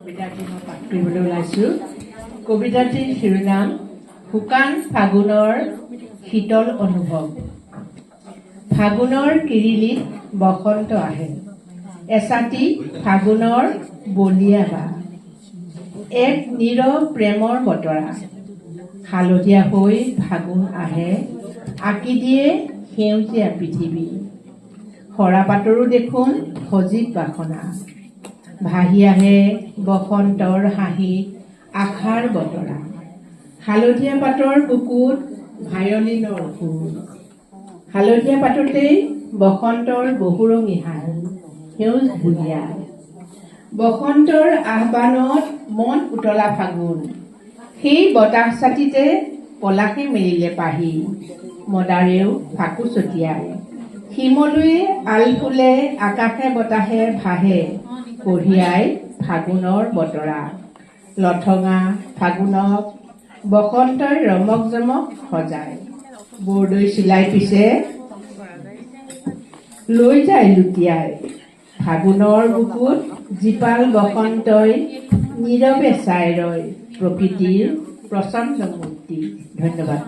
কবিতাটি মই পাঠ কৰিবলৈ ওলাইছোঁ। কবিতাটিৰ শিৰোনাম শুকান ফাগুনৰ শীতল অনুভৱ। ফাগুনৰ কিৰিলিত বসন্ত আহে, এছাতি ফাগুনৰ বলিয়া বা। এক নীৰৱ প্ৰেমৰ বতৰা, হালধীয়া হৈ ফাগুন আহে, আঁকি দিয়ে সেউজীয়া পৃথিৱী। সৰাপাতৰো দেখোন সজীৱ বাসনা, ভাহি আহে বসন্তৰ হাঁহিত আশাৰ বতৰা। হালধীয়া পাতৰ বুকুত ভায়লিনৰ সুৰ, হালধীয়া পাততেই বসন্তৰ বহুৰঙী হাল, সেউজ ভুলীয়া। বসন্তৰ আহ্বানত মন উতলা ফাগুন, সেই বতাহ ছাতিতে পলাশে মেলিলে পাহি। মদাৰেও ফাকু ছটিয়াই, শিমলুৱে আলফুলে আকাশে বতাহে ভাহে, কঢ়িয়াই ফাগুনৰ বতৰা। লঠঙা ফাগুনক বসন্তই ৰমক জমক সজায়, বৰদৈ চিলাই পিছে লৈ যায় লুটিয়াই। ফাগুনৰ বুকুত জীপাল বসন্তই নীৰৱে চাই ৰয় প্ৰকৃতিৰ প্ৰচণ্ড মূৰ্তি। ধন্যবাদ।